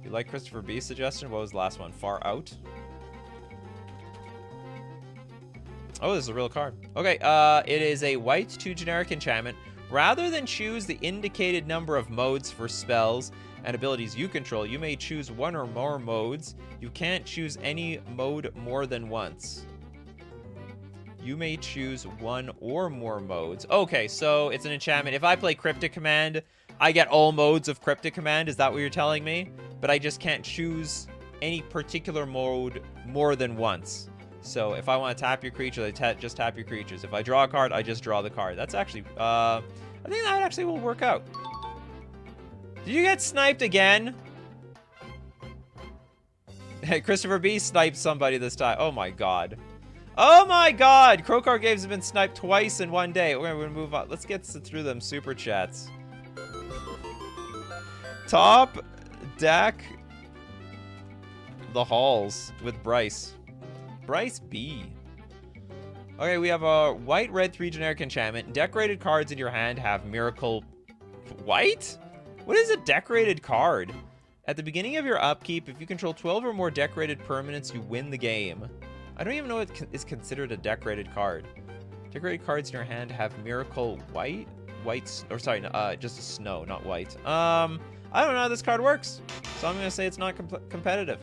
You like Christopher B's suggestion? What was the last one? Far Out? Oh, this is a real card. Okay, it is a white 2 generic enchantment. Rather than choose the indicated number of modes for spells and abilities you control, you may choose 1 or more modes. You can't choose any mode more than once. You may choose 1 or more modes. Okay, so it's an enchantment. If I play Cryptic Command, I get all modes of Cryptic Command. Is that what you're telling me? But I just can't choose any particular mode more than once. So if I want to tap your creatures, I just tap your creatures. If I draw a card, I just draw the card. That's actually, I think that actually will work out. Did you get sniped again? Hey, Christopher B sniped somebody this time. Oh my god. Oh my god! Crowcar Games have been sniped twice in one day. We're gonna move on. Let's get through them super chats. Top deck the halls with Bryce. Bryce B. Okay, we have a white-red 3 generic enchantment. Decorated cards in your hand have miracle... White? What is a decorated card? At the beginning of your upkeep, if you control 12 or more decorated permanents, you win the game. I don't even know what is considered a decorated card. Decorated cards in your hand have Miracle White? Or sorry, just a snow, not white. I don't know how this card works, so I'm gonna say it's not competitive.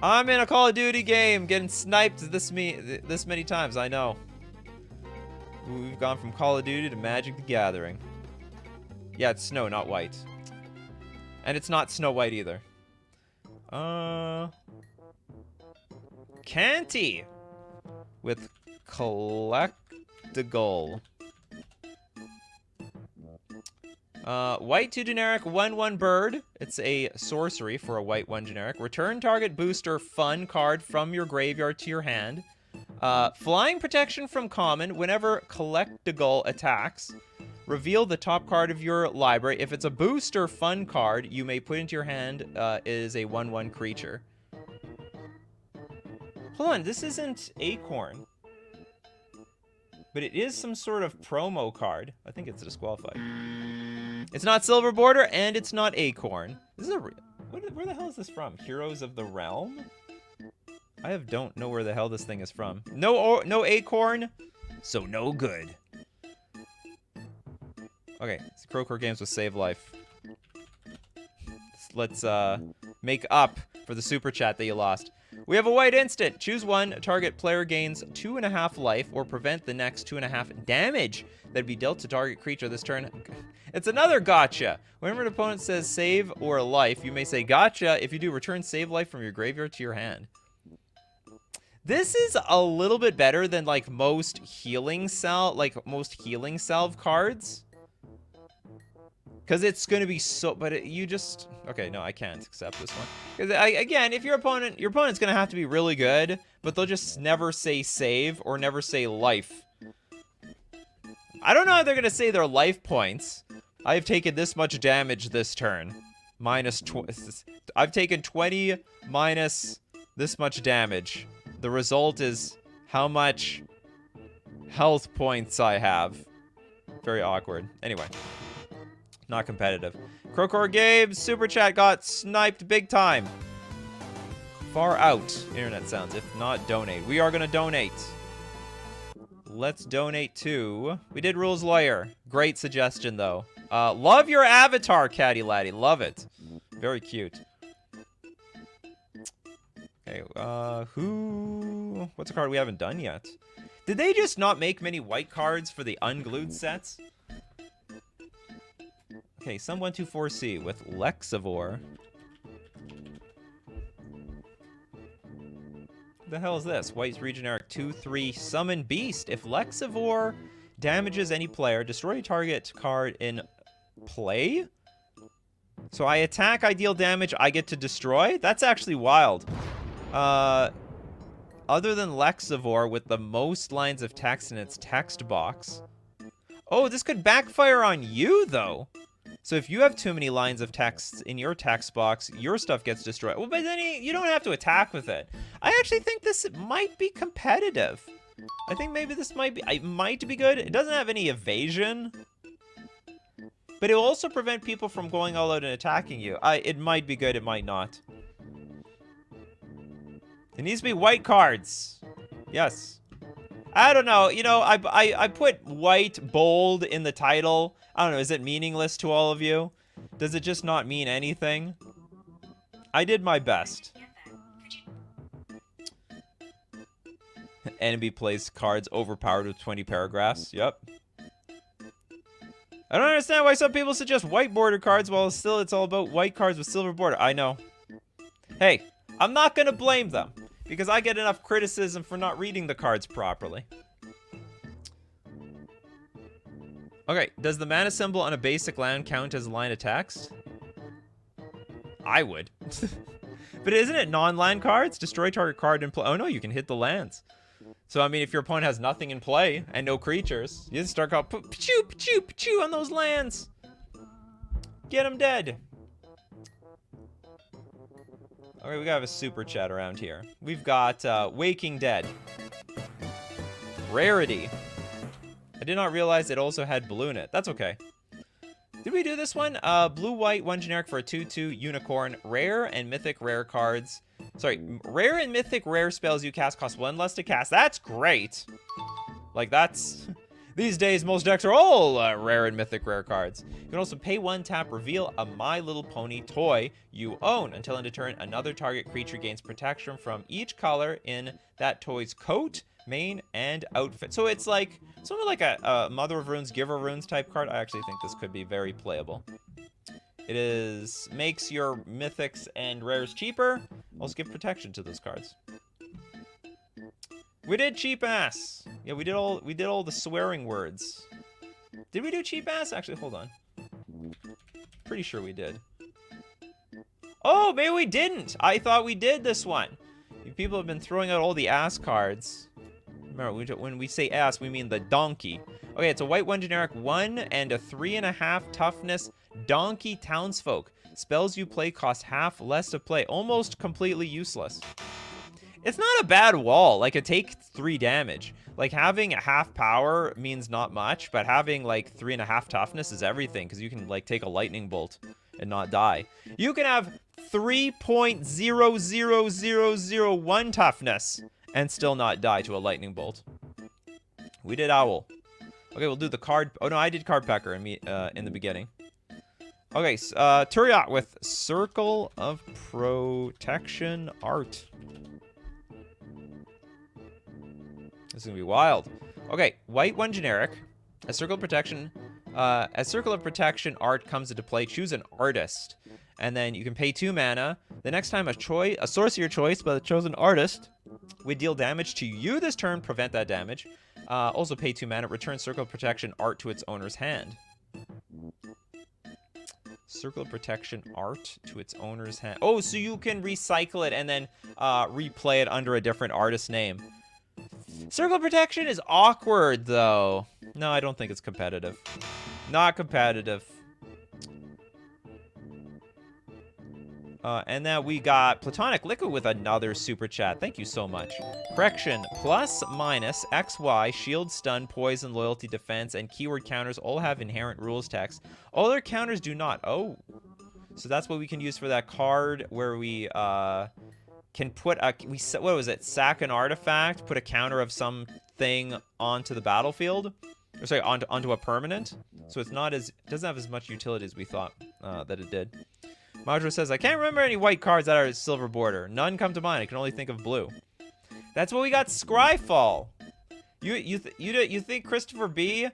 I'm in a Call of Duty game, getting sniped this many times, I know. We've gone from Call of Duty to Magic the Gathering. Yeah, it's snow, not white. And it's not Snow White either. Canty with Collectible. White 2 generic, 1/1 bird. It's a sorcery for a white 1 generic. Return target booster fun card from your graveyard to your hand. Flying protection from common. Whenever Collectible attacks, reveal the top card of your library. If it's a booster fun card, you may put into your hand is a 1/1 creature. Hold on, this isn't Acorn. But it is some sort of promo card. I think it's disqualified. It's not Silver Border, and it's not Acorn. This is where the hell is this from? Heroes of the Realm? I don't know where the hell this thing is from. No Acorn, so no good. Okay, it's Crowcore Games with Save Life. Let's make up for the super chat that you lost. We have a white instant. Choose one. Target player gains 2.5 life or prevent the next 2.5 damage that'd be dealt to target creature this turn. It's another gotcha. Whenever an opponent says save or life, you may say gotcha. If you do, return save life from your graveyard to your hand. This is a little bit better than like most healing salve cards. Because it's going to be so... But you just... Okay, no, I can't accept this one. Because, again, if your opponent's going to have to be really good, but they'll just never say save or never say life. I don't know how they're going to say their life points. I've taken this much damage this turn. I've taken 20 minus this much damage. The result is how much health points I have. Very awkward. Anyway. Not competitive. Crowcore Games Super Chat got sniped big time. Far out. Internet sounds. If not, donate. We are going to donate. Let's donate to... We did Rules Lawyer. Great suggestion, though. Love your avatar, Caddy Laddie. Love it. Very cute. Okay, what's a card we haven't done yet? Did they just not make many white cards for the unglued sets? Okay, some 124C with Lexivore. What the hell is this? White's Regeneric 2/3 Summon Beast. If Lexivore damages any player, destroy a target card in play? So I attack, I deal damage, I get to destroy? That's actually wild. Other than Lexivore with the most lines of text in its text box. Oh, this could backfire on you, though. So if you have too many lines of text in your text box, your stuff gets destroyed. Well, but then you don't have to attack with it. I actually think this might be competitive. I think maybe this might be good. It doesn't have any evasion. But it will also prevent people from going all out and attacking you. It might be good, it might not. It needs to be white cards. Yes. I don't know. You know, I put white bold in the title. I don't know. Is it meaningless to all of you? Does it just not mean anything? I did my best. Enemy plays cards overpowered with 20 paragraphs. Yep. I don't understand why some people suggest white border cards while still it's all about white cards with silver border. I know. Hey, I'm not going to blame them because I get enough criticism for not reading the cards properly. Okay, does the mana symbol on a basic land count as a line of text? I would. But isn't it non-land cards? Destroy target card in play. Oh no, you can hit the lands. So, I mean, if your opponent has nothing in play and no creatures, you just start going, pa-choo, pa-choo, pa-choo on those lands. Get them dead. Okay, we got a super chat around here. We've got Waking Dead. Rarity. I did not realize it also had blue in it. That's okay. Did we do this one? Blue-white, 1 generic for a 2/2 unicorn. Rare and mythic rare cards. Sorry, rare and mythic rare spells you cast cost 1 less to cast. That's great. Like, that's... These days, most decks are all rare and mythic rare cards. You can also pay 1, tap, reveal a My Little Pony toy you own. Until end of turn, another target creature gains protection from each color in that toy's coat, mane, and outfit. So it's like something like a Mother of Runes, Giver of Runes type card. I actually think this could be very playable. It makes your mythics and rares cheaper. Also give protection to those cards. We did cheap ass. Yeah, we did all the swearing words. Did we do cheap ass? Actually, hold on. Pretty sure we did. Oh, maybe we didn't. I thought we did this one. People have been throwing out all the ass cards. Remember, when we say ass, we mean the donkey. Okay, it's a white 1 generic 1 and a 3.5 toughness donkey townsfolk. Spells you play cost half less to play. Almost completely useless. It's not a bad wall. Like, it takes 3 damage. Like, having a half power means not much, but having, like, 3.5 toughness is everything, because you can, like, take a lightning bolt and not die. You can have 3.00001 toughness and still not die to a lightning bolt. We did owl. Okay, we'll do the card... Oh, no, I did card pecker in the beginning. Okay, Turiat with Circle of Protection art. This is gonna be wild. Okay, white 1 generic. As Circle of Protection art comes into play, choose an artist. And then you can pay 2 mana. The next time a source of your choice by the chosen artist would deal damage to you this turn, prevent that damage. Also pay 2 mana, return Circle of Protection art to its owner's hand. Circle of Protection art to its owner's hand. Oh, so you can recycle it and then replay it under a different artist's name. Circle of Protection is awkward, though. No, I don't think it's competitive. Not competitive. And then we got Platonic Liquid with another super chat. Thank you so much. Correction, plus, minus, XY, shield, stun, poison, loyalty, defense, and keyword counters all have inherent rules text. All their counters do not. Oh. So that's what we can use for that card where we, can put a... what was it? Sack an artifact, put a counter of something onto the battlefield. Or sorry, onto a permanent. So it's not as... doesn't have as much utility as we thought that it did. Madra says, I can't remember any white cards that are silver border. None come to mind. I can only think of blue. That's what we got Scryfall. You think Christopher B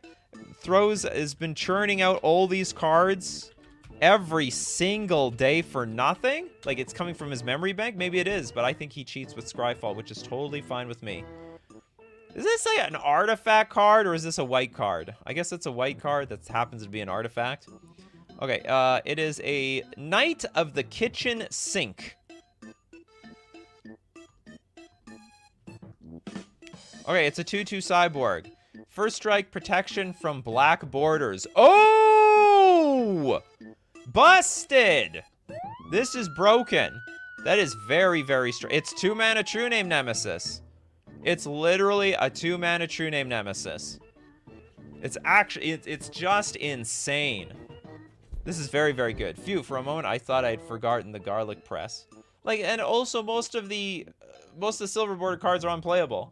has been churning out all these cards every single day for nothing? Like, it's coming from his memory bank? Maybe it is, but I think he cheats with Scryfall, which is totally fine with me. Is this like an artifact card, or is this a white card? I guess it's a white card that happens to be an artifact. Okay, it is a Knight of the Kitchen Sink. Okay, it's a 2/2 cyborg. First strike, protection from black borders. Oh! Busted! This is broken. That is very, very strong. It's 2 mana True Name Nemesis. It's literally a 2 mana True Name Nemesis. It's actually, it's just insane. This is very, very good. Phew, for a moment I thought I'd forgotten the garlic press. Like, and also most of the silver border cards are unplayable.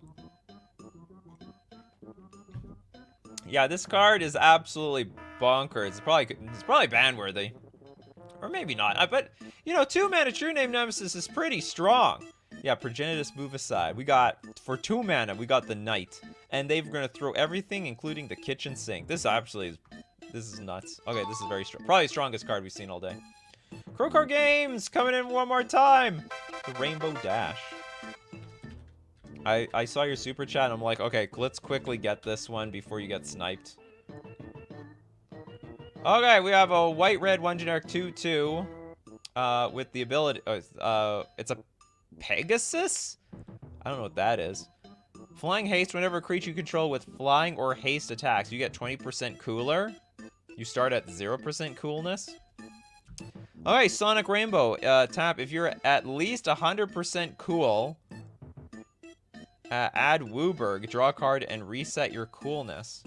Yeah, this card is absolutely bonkers. It's probably ban worthy. Or maybe not. But, you know, 2 mana True Name Nemesis is pretty strong. Yeah, Progenitus move aside. We got, for 2 mana, we got the Knight. And they're going to throw everything, including the kitchen sink. This absolutely is, this is nuts. Okay, this is very strong. Probably the strongest card we've seen all day. Crowcar Games coming in one more time. The Rainbow Dash. I saw your super chat and I'm like, okay, let's quickly get this one before you get sniped. Okay, we have a white-red 1 generic 2/2 with the ability... it's a Pegasus? I don't know what that is. Flying haste whenever a creature you control with flying or haste attacks. You get 20% cooler. You start at 0% coolness. Okay, Sonic Rainbow. Tap, if you're at least 100% cool, add Wooburg, draw a card, and reset your coolness.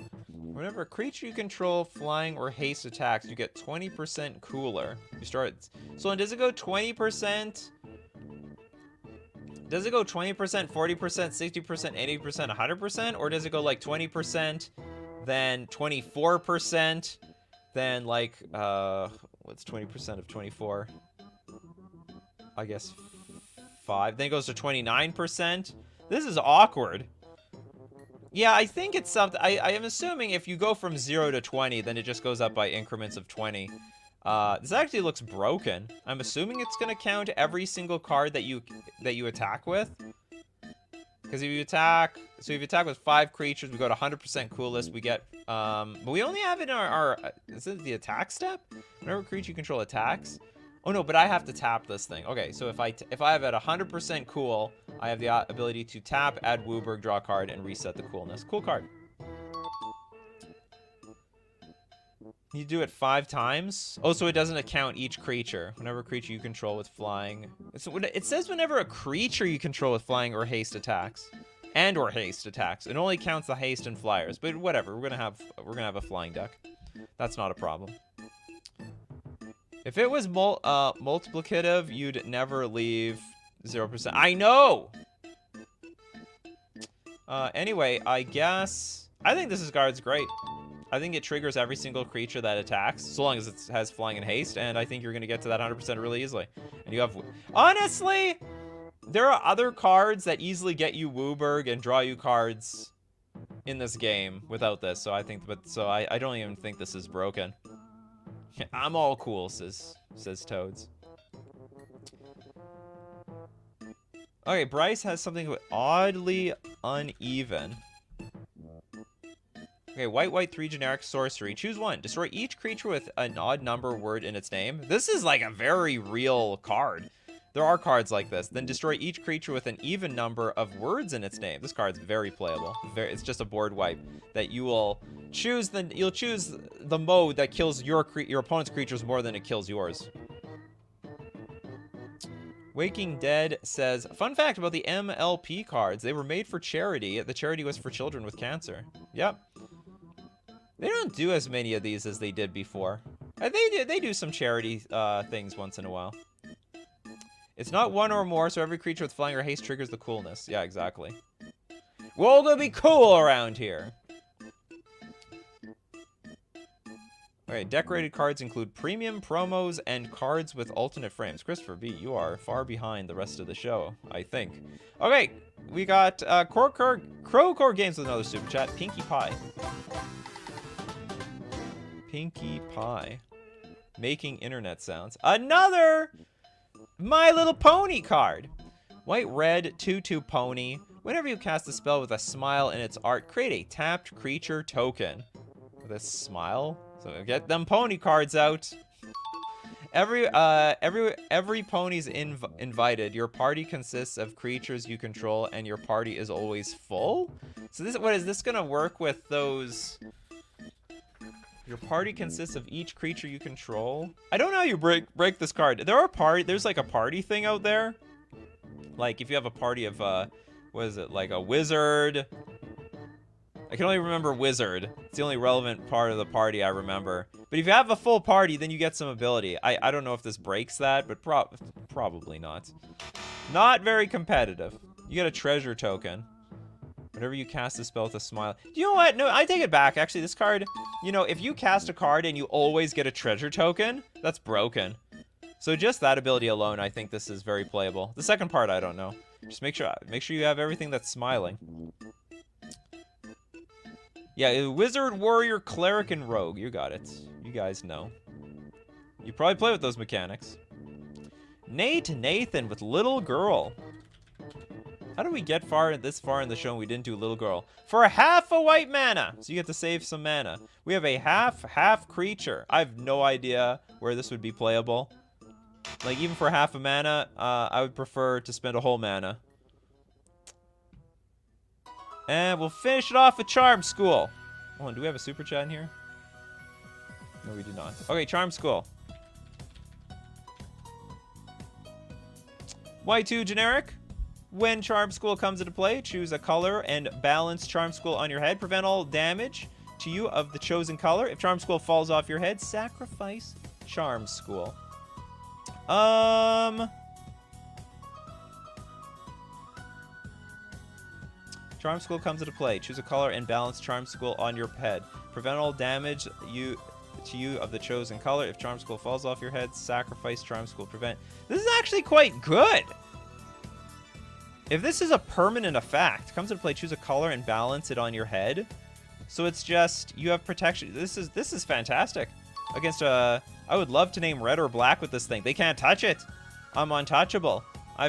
Whenever a creature you control flying or haste attacks, you get 20% cooler. You start. So does it go 20%? Does it go 20%, 40%, 60%, 80%, 100%? Or does it go like 20%, then 24%, then like, what's 20% of 24? I guess 5. Then it goes to 29%. This is awkward. Yeah, I think it's something. I am assuming if you go from 0 to 20, then it just goes up by increments of 20. This actually looks broken. I'm assuming it's gonna count every single card that you attack with. Because if you attack, so if you attack with 5 creatures, we go to 100% coolest. We get, but we only have it in our is it the attack step? Whenever a creature you control attacks. Oh no, but I have to tap this thing. Okay, so if I have it 100% cool, I have the ability to tap, add Wooburg, draw a card, and reset the coolness. Cool card. You do it 5 times. Oh, so it doesn't account each creature. Whenever a creature you control with flying. It says whenever a creature you control with flying or haste attacks. And or haste attacks. It only counts the haste and flyers. But whatever, we're gonna have a flying deck. That's not a problem. If it was multiplicative, you'd never leave 0%. I know! Anyway, I think this card's great. I think it triggers every single creature that attacks, so long as it has flying and haste, and I think you're going to get to that 100% really easily. And you have... Honestly, there are other cards that easily get you Wooburg and draw you cards in this game without this, so I think... So I don't even think this is broken. I'm all cool, says Toads. Okay, Bryce has something oddly uneven. Okay, white, 3 generic sorcery. Choose one. Destroy each creature with an odd number word in its name. This is like a very real card. There are cards like this. Then destroy each creature with an even number of words in its name. This card's very playable. It's just a board wipe that you will choose. You'll choose the mode that kills your opponent's creatures more than it kills yours. Waking Dead says, fun fact about the MLP cards. They were made for charity. The charity was for children with cancer. Yep. They don't do as many of these as they did before. They do some charity things once in a while. It's not one or more, so every creature with flying or haste triggers the coolness. Yeah, exactly. We're all gonna be cool around here. Okay, decorated cards include premium promos and cards with alternate frames. Christopher B, you are far behind the rest of the show, I think. Okay, we got Crowcore Games with another super chat. Pinkie Pie. Pinkie Pie. Making internet sounds. Another My Little Pony card. White, red, 2/2 pony. Whenever you cast a spell with a smile in its art, create a tapped creature token. With a smile? So get them pony cards out. Every pony's invited. Your party consists of creatures you control, and your party is always full. So what is this gonna work with those? Your party consists of each creature you control. I don't know how you break this card. There's like a party thing out there. Like if you have a party of what is it? Like a wizard. I can only remember wizard. It's the only relevant part of the party I remember. But if you have a full party, then you get some ability. I don't know if this breaks that, but probably not. Not very competitive. You get a treasure token. Whenever you cast a spell with a smile. You know what? No, I take it back. Actually, this card, you know, if you cast a card and you always get a treasure token, that's broken. So just that ability alone, I think this is very playable. The second part, I don't know. Just make sure you have everything that's smiling. Yeah, wizard, warrior, cleric, and rogue. You got it. You guys know. You probably play with those mechanics. Nathan with little girl. How did we get this far in the show and we didn't do little girl? For half a white mana! So you get to save some mana. We have a half creature. I have no idea where this would be playable. Like, even for half a mana, I would prefer to spend a whole mana. And we'll finish it off with Charm School. Hold on, do we have a super chat in here? No, we do not. Okay, Charm School. Y2 generic. When Charm School comes into play, choose a color and balance Charm School on your head. Prevent all damage to you of the chosen color. If Charm School falls off your head, sacrifice Charm School. Charm School comes into play. Choose a color and balance Charm School on your head. Prevent all damage to you of the chosen color. If Charm School falls off your head, sacrifice Charm School. Prevent. This is actually quite good. If this is a permanent effect, comes into play, choose a color and balance it on your head. So it's just, you have protection. This is fantastic. Against I would love to name red or black with this thing. They can't touch it. I'm untouchable. I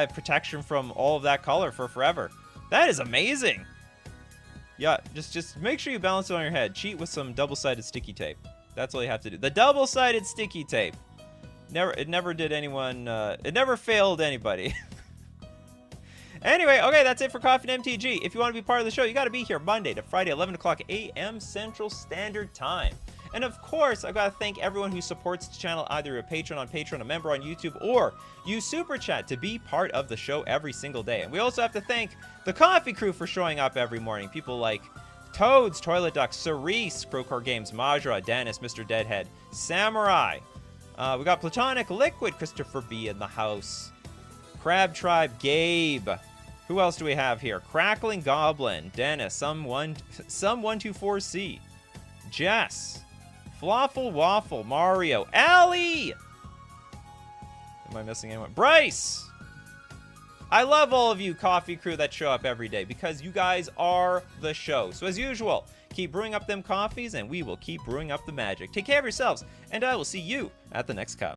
have protection from all of that color for forever. That is amazing. Yeah, just make sure you balance it on your head. Cheat with some double-sided sticky tape. That's all you have to do. The double-sided sticky tape. It never did anyone, it never failed anybody. Anyway, okay, that's it for Coffee and MTG. If you want to be part of the show, you got to be here Monday to Friday, 11 o'clock a.m. Central Standard Time. And of course, I've got to thank everyone who supports the channel, either a patron on Patreon, a member on YouTube, or use Super Chat to be part of the show every single day. And we also have to thank the Coffee Crew for showing up every morning. People like Toads, Toilet Duck, Cerise, Crowcore Games, Majra, Dennis, Mr. Deadhead, Samurai. We got Platonic Liquid, Christopher B in the house. Crab Tribe, Gabe. Who else do we have here? Crackling Goblin, Dennis, Some124C, Jess, Flawful Waffle, Mario, Allie! Am I missing anyone? Bryce! I love all of you Coffee Crew that show up every day because you guys are the show. So as usual, keep brewing up them coffees and we will keep brewing up the magic. Take care of yourselves, and I will see you at the next cup.